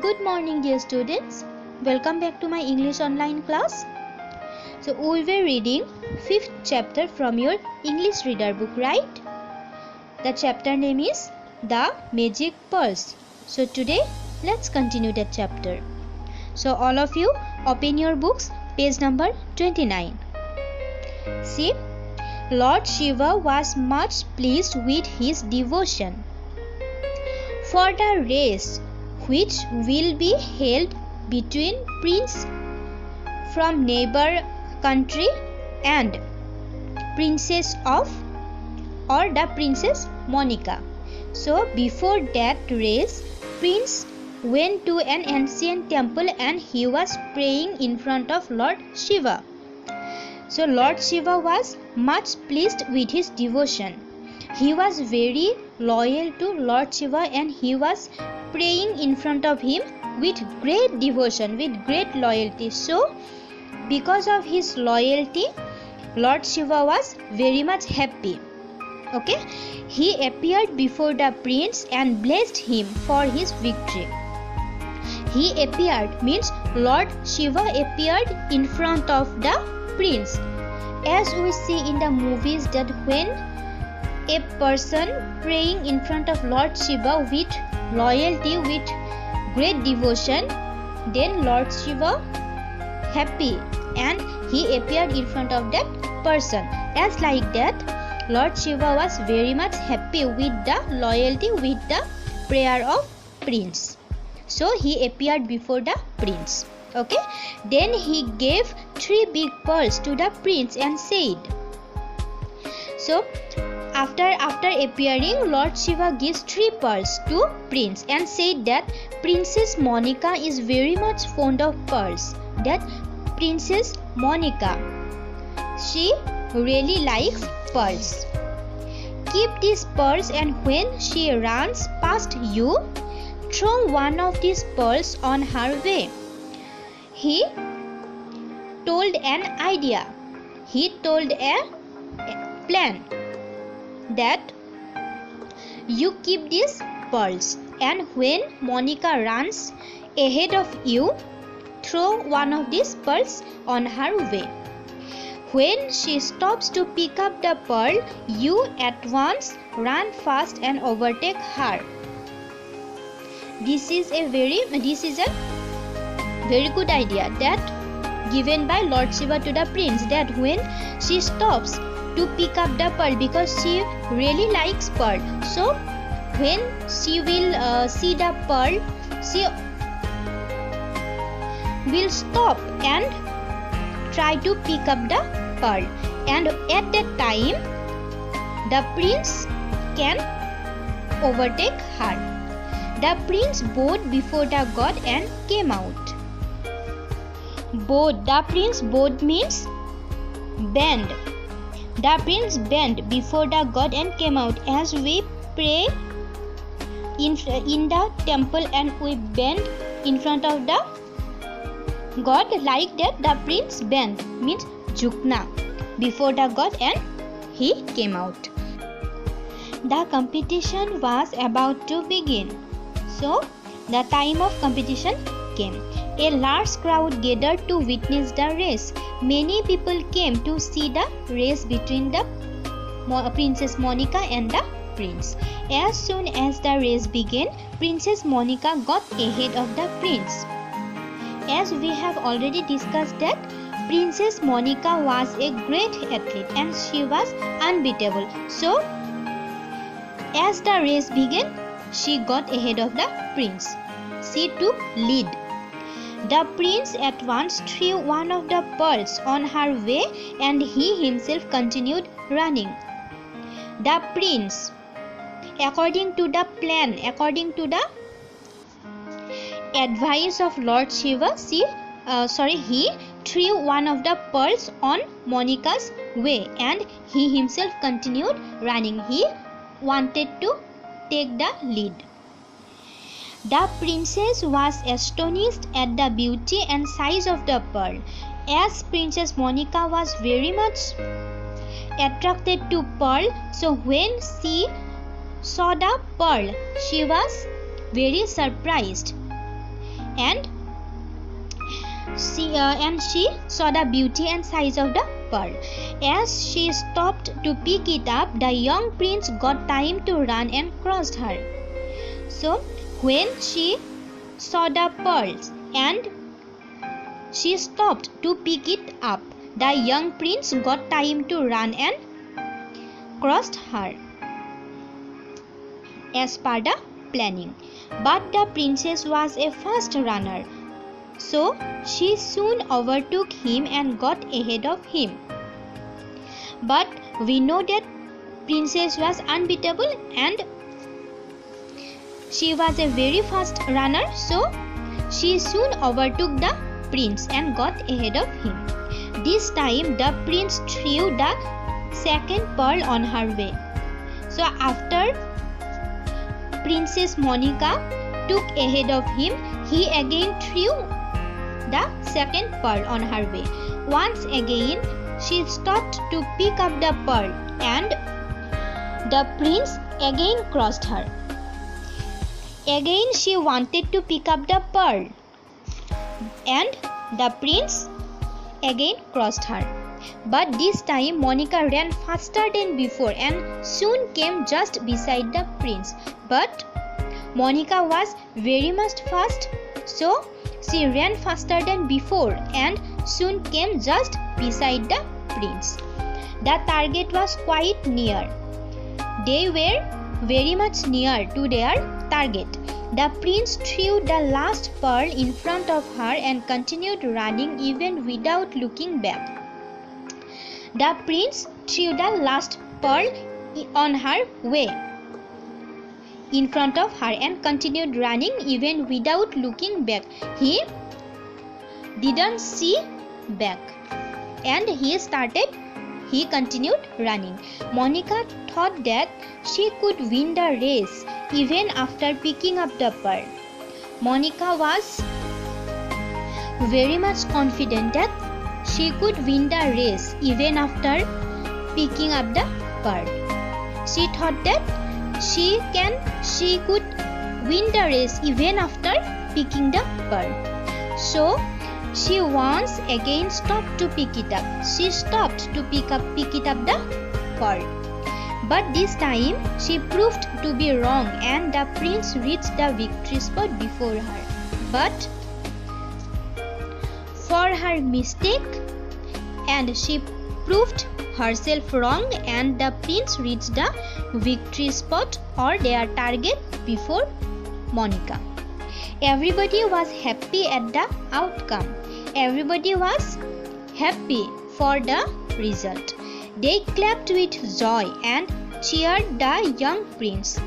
Good morning, dear students. Welcome back to my English online class. So we were reading 5th chapter from your English reader book, right? The chapter name is The Magic Pearls. So today let's continue that chapter. So all of you open your books, page number 29. See, Lord Shiva was much pleased with his devotion. For the race which will be held between prince from neighbor country and princess of or the princess Monica. So before that race, prince went to an ancient temple and he was praying in front of Lord Shiva. So Lord Shiva was much pleased with his devotion. He was very loyal to Lord Shiva and he was praying in front of him with great devotion, with great loyalty. So because of his loyalty, Lord Shiva was very much happy. Okay, he appeared before the prince and blessed him for his victory. He appeared means Lord Shiva appeared in front of the prince. As we see in the movies that when a person praying in front of Lord Shiva with loyalty, with great devotion, then Lord Shiva happy and he appeared in front of that person. As like that, Lord Shiva was very much happy with the loyalty, with the prayer of prince. So he appeared before the prince. Okay, then he gave 3 big pearls to the prince and said, so after appearing, Lord Shiva gives 3 pearls to prince and said that Princess Monica is very much fond of pearls. That Princess Monica, she really likes pearls. Keep these pearls and when she runs past you, throw one of these pearls on her way. He told an idea. He told a plan that you keep these pearls and when Monica runs ahead of you, throw one of these pearls on her way. When she stops to pick up the pearl, you at once run fast and overtake her. This is a very good idea that given by Lord Shiva to the prince, that when she stops to pick up the pearl, because she really likes pearl, so when she will see the pearl, she will stop and try to pick up the pearl, and at that time the prince can overtake her. The prince bowed before the god and came out. Bowed, the prince bowed means bend. The prince bent before the god and came out. As we pray in the temple and we bend in front of the god, like that the prince bent means jukna before the god and he came out. The competition was about to begin. So the time of competition came. A large crowd gathered to witness the race. Many people came to see the race between the Princess Monica and the prince. As soon as the race began, Princess Monica got ahead of the prince. As we have already discussed that Princess Monica was a great athlete and she was unbeatable. So as the race began, she got ahead of the prince. She took lead. The prince at once threw one of the pearls on her way and he himself continued running. The prince, according to the plan, according to the advice of Lord Shiva, he threw one of the pearls on Monica's way and he himself continued running. He wanted to take the lead. The princess was astonished at the beauty and size of the pearl. As Princess Monica was very much attracted to pearl, so when she saw the pearl, she was very surprised. and she saw the beauty and size of the pearl. As she stopped to pick it up, the young prince got time to run and crossed her. So when she saw the pearls and she stopped to pick it up, the young prince got time to run and crossed her as per the planning. But the princess was a fast runner, so she soon overtook him and got ahead of him. But we know that princess was unbeatable and she was a very fast runner, so she soon overtook the prince and got ahead of him. This time the prince threw the second pearl on her way. So after Princess Monica took ahead of him, he again threw the second pearl on her way. Once again she stopped to pick up the pearl and the prince again crossed her. Again she wanted to pick up the pearl and the prince again crossed her. But this time Monica ran faster than before and soon came just beside the prince. But Monica was very much fast, so she ran faster than before and soon came just beside the prince. The target was quite near. They were very much near to their target. The prince threw the last pearl in front of her and continued running even without looking back. The prince threw the last pearl on her way in front of her and continued running even without looking back. He didn't see back and he continued running. Monica thought that she could win the race even after picking up the pearl. Monica was very much confident that she could win the race even after picking up the pearl. She thought that she could win the race even after picking the pearl. So she once again stopped to pick it up. She stopped to pick it up the pearl. But this time she proved to be wrong and the prince reached the victory spot before her. But for her mistake and she proved herself wrong and the prince reached the victory spot or their target before Monica. Everybody was happy at the outcome. Everybody was happy for the result. They clapped with joy and cheered the young prince.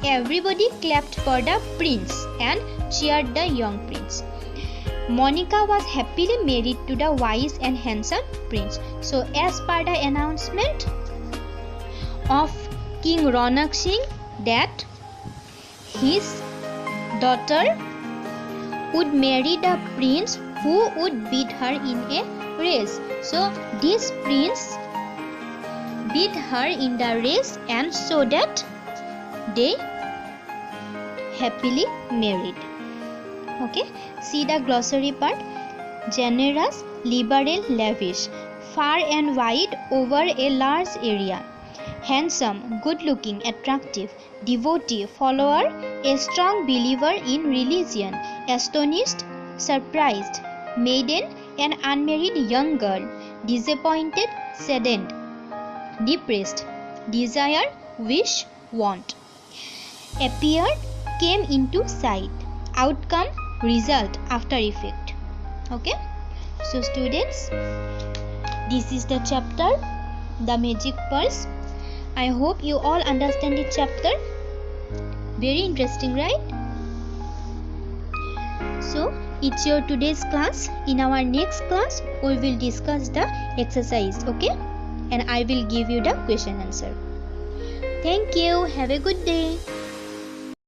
Everybody clapped for the prince and cheered the young prince. Monica was happily married to the wise and handsome prince. So as per the announcement of King Ronak Singh that his daughter would marry the prince who would beat her in a race. So this prince beat her in the race and so that they happily married. Okay, see the glossary part. Generous, liberal, lavish, far and wide over a large area. Handsome, good looking, attractive, devotee, follower, a strong believer in religion, astonished, surprised, maiden, an unmarried young girl, disappointed, saddened, depressed, desire, wish, want. Appeared, came into sight. Outcome, result, after effect. Okay, so students, this is the chapter, the magic pearls. I hope you all understand the chapter. Very interesting, right? So it's your today's class. In our next class we will discuss the exercise, okay, and I will give you the question answer. Thank you. Have a good day.